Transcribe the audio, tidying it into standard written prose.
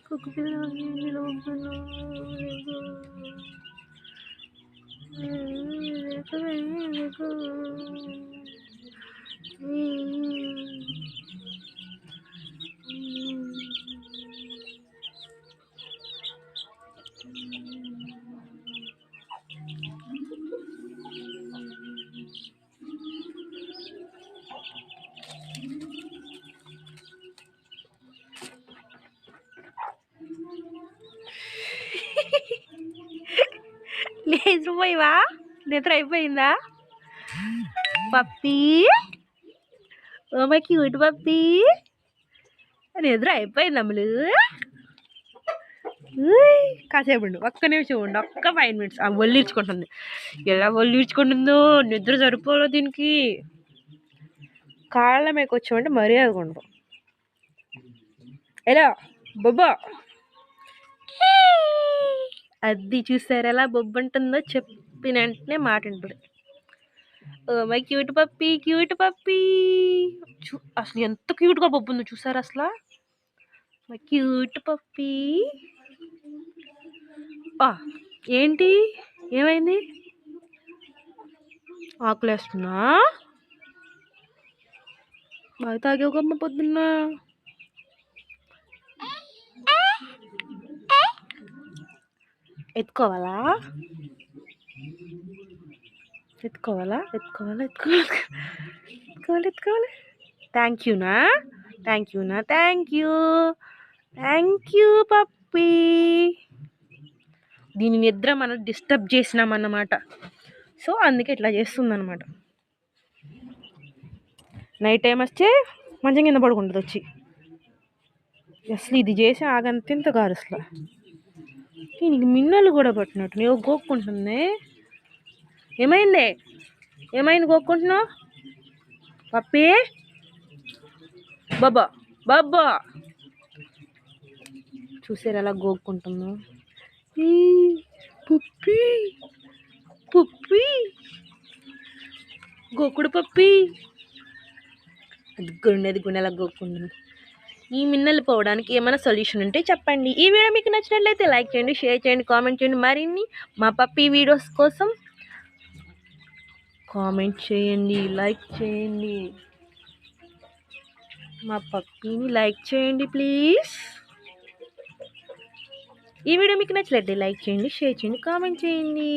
కుక్క పిల్ల నిలవను లేచిపోయివా? నిద్ర అయిపోయిందా puppy? Oh my cute puppy, నిద్ర అయిపోయింది అమ్ములు. కాసేపు ఉండు, ఒక్క నిమిషం ఉండు, ఒక్క 5 minutes. ఆ ఒళ్ళిర్చుకుంటుంది, ఎలా ఒళ్ళిర్చుకుంటుందో, నిద్ర సరిపోలో దీనికి. కాళ్ళ మీకు వచ్చామంటే మర్యాద ఉండదు. ఎలా బొబ్బా, అది చూసారు ఎలా బొబ్బంటుందో, చెప్పిన వెంటనే మాట ఉంటుంది. Oh my cute puppy, cute puppy. అసలు ఎంత క్యూట్గా బొబ్బుందో చూసారు అసలు. My cute puppy. ఏంటి ఏమైంది? ఆకులేస్తున్నా? బాగా తాగేవమ్మ పొద్దున్న. ఎత్తుకోవాలా ఎత్తుకోవాలా ఎత్తుకోవాలా ఎత్తుకోవాలి ఎత్తుకోవాలి ఎత్తుకోవాలి. థ్యాంక్ యూనా, థ్యాంక్ యూనా, thank you, thank you puppy. దీని నిద్ర మనం డిస్టర్బ్ చేసినామన్నమాట. సో అందుకే ఇట్లా చేస్తుందన్నమాట. నైట్ టైం వస్తే మంచం కింద పడుకుంటుంది వచ్చి. అసలు ఇది చేసి ఆగంతింత కాదు అసలు. దీనికి మిన్నలు కూడా పట్టినట్టు నువ్వు గోక్కుంటుంది. ఏమైంది ఏమైంది గోక్కుంటున్నావు పప్పీ? బాబా బాబా చూసారు ఎలా గోక్కుంటున్నావు? పప్పీ పప్పీ, గోకుడు పప్పీ. అది గుండె ఎలా గోక్కుంటుంది. ఈ మిన్నలు పోవడానికి ఏమైనా సొల్యూషన్ ఉంటే చెప్పండి. ఈ వీడియో మీకు నచ్చినట్లయితే లైక్ చేయండి, షేర్ చేయండి, కామెంట్ చేయండి. మరిన్ని మా పప్పీ వీడియోస్ కోసం కామెంట్ చేయండి, లైక్ చేయండి. మా పప్పీని లైక్ చేయండి ప్లీజ్. ఈ వీడియో మీకు నచ్చినట్లయితే లైక్ చేయండి, షేర్ చేయండి, కామెంట్ చేయండి.